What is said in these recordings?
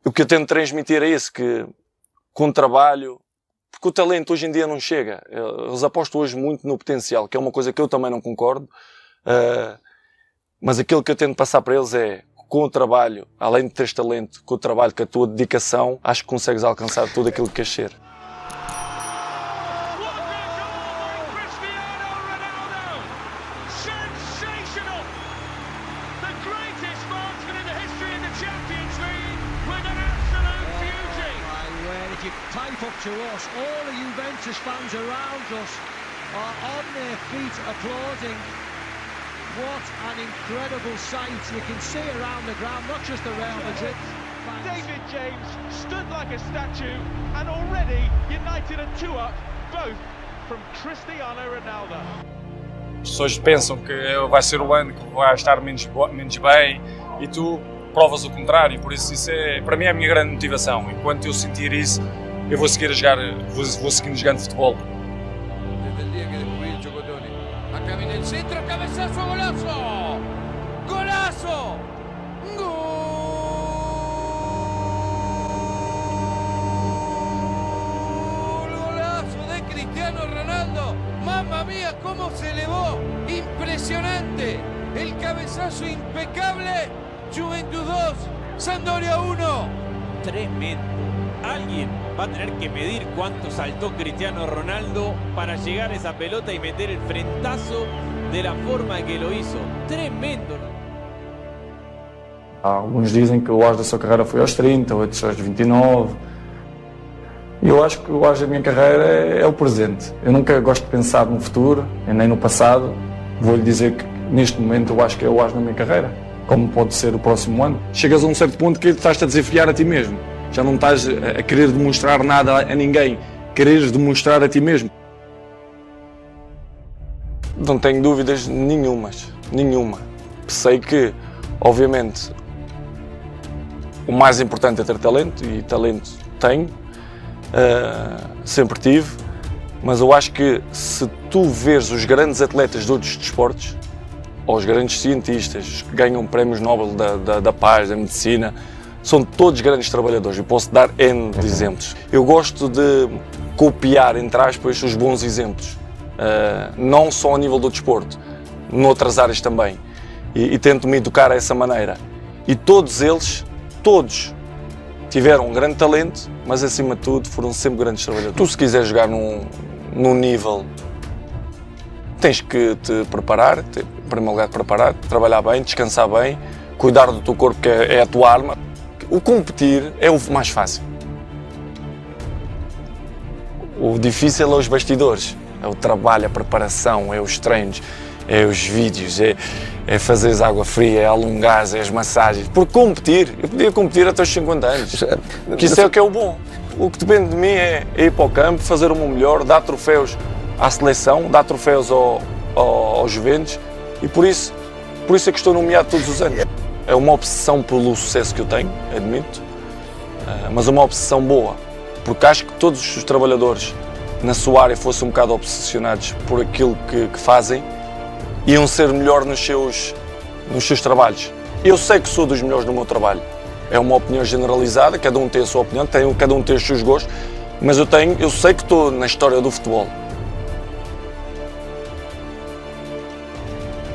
o que eu tento transmitir é isso, que com trabalho, porque o talento hoje em dia não chega. Eles apostam hoje muito no potencial, que é uma coisa que eu também não concordo, mas aquilo que eu tento passar para eles é, com o trabalho, além de teres talento, com o trabalho, com a tua dedicação, acho que consegues alcançar tudo aquilo que queres ser. To us, all the Juventus fans around us are on their feet applauding. What an incredible sight you can see around the ground, not just the Real Madrid fans. David James stood like a statue and already United are 2-up, both from Cristiano Ronaldo. As pessoas pensam que vai ser o ano que vai estar menos bem e tu provas o contrário, por isso é, para mim é a minha grande motivação. Enquanto eu sentir isso, eu vou seguir a jogar, vou seguir jogando futebol. Desde el día que descubrí el Chocotone. Acá viene el centro, cabezazo, golazo. Golazo. Golazo de Cristiano Ronaldo. Mamma mía, cómo se elevó. Impresionante. El cabezazo impecable. Juventus 2, Sampdoria 1. Tremendo. Alguien va a tener que medir cuánto saltó Cristiano Ronaldo para llegar a esa pelota y meter el frentazo de la forma que lo hizo. Tremendo. Alguns dizem que o auge da sua carreira foi aos 30, outros aos 29. E eu acho que o auge da minha carreira é o presente. Eu nunca gosto de pensar no futuro, nem no passado. Vou-lhe dizer que neste momento eu acho que é o auge da minha carreira. Como pode ser o próximo ano. Chegas a um certo ponto que estás-te a desafiar a ti mesmo. Já não estás a querer demonstrar nada a ninguém, quereres demonstrar a ti mesmo. Não tenho dúvidas nenhuma. Sei que, obviamente, o mais importante é ter talento, e talento tenho, sempre tive, mas eu acho que se tu veres os grandes atletas de outros desportos, ou os grandes cientistas que ganham prémios Nobel da Paz, da Medicina, são todos grandes trabalhadores. Eu posso dar N de exemplos. Eu gosto de copiar, entre aspas, os bons exemplos. Não só ao nível do desporto, noutras áreas também. E tento me educar dessa maneira. E todos eles, tiveram um grande talento, mas acima de tudo foram sempre grandes trabalhadores. Tu, se quiseres jogar num nível, tens que te preparar, em primeiro lugar preparar, trabalhar bem, descansar bem, cuidar do teu corpo, que é a tua arma. O competir é o mais fácil. O difícil é os bastidores, é o trabalho, a preparação, é os treinos, é os vídeos, é fazeres água fria, é alongares, é as massagens. Porque competir, eu podia competir até aos 50 anos, que isso é o que é o bom. O que depende de mim é ir para o campo, fazer o meu melhor, dar troféus à seleção, dar troféus aos Juventus, e por isso é que estou nomeado todos os anos. É uma obsessão pelo sucesso que eu tenho, admito, mas é uma obsessão boa, porque acho que todos os trabalhadores na sua área fossem um bocado obsessionados por aquilo que fazem, iam ser melhor nos seus trabalhos. Eu sei que sou dos melhores no meu trabalho. É uma opinião generalizada, cada um tem a sua opinião, cada um tem os seus gostos, mas eu sei que estou na história do futebol.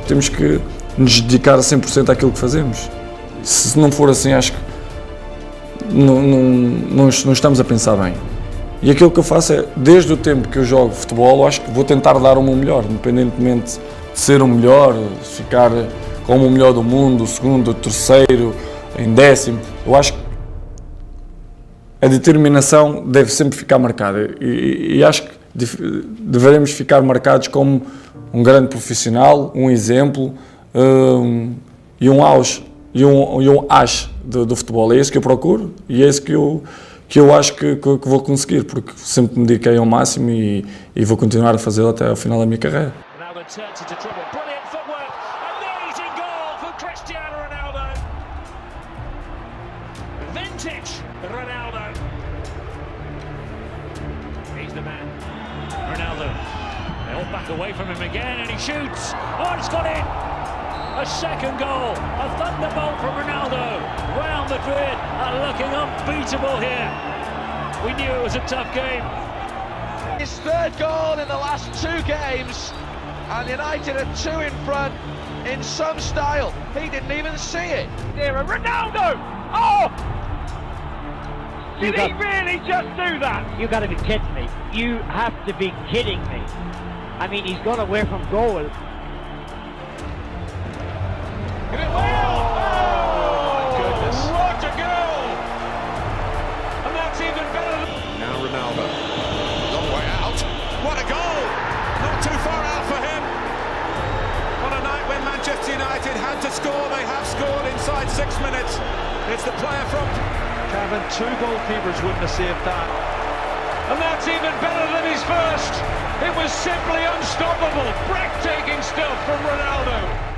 Temos que nos dedicar a 100% àquilo que fazemos. Se não for assim, acho que não estamos a pensar bem. E aquilo que eu faço é, desde o tempo que eu jogo futebol, acho que vou tentar dar o meu melhor, independentemente de ser o melhor, ficar como o melhor do mundo, o segundo, o terceiro, em 10º. Eu acho que a determinação deve sempre ficar marcada, e acho que devemos ficar marcados como um grande profissional, um exemplo, e um auge, e um as do futebol. É isso que eu procuro, e é isso que eu acho que vou conseguir, porque sempre me dediquei ao máximo e vou continuar a fazê-lo até ao final da minha carreira. Back away from him again, and he shoots. Oh, it's got in! a second goal, a thunderbolt from Ronaldo. Real Madrid are looking unbeatable here. We knew it was a tough game. His third goal in the last 2 games, and United are 2 in front in some style. He didn't even see it. There, Ronaldo! Oh! Did he really just do that? You got to be kidding me. You have to be kidding me. I mean, he's gone away from goal. Give it well! Oh, my goodness. What a goal! And that's even better than... Now Ronaldo. Long way out. What a goal! Not too far out for him. On a night when Manchester United had to score, they have scored inside 6 minutes. It's the player from... Kevin, 2 goalkeepers wouldn't have saved that. And that's even better than his first. It was simply unstoppable. Breathtaking stuff from Ronaldo.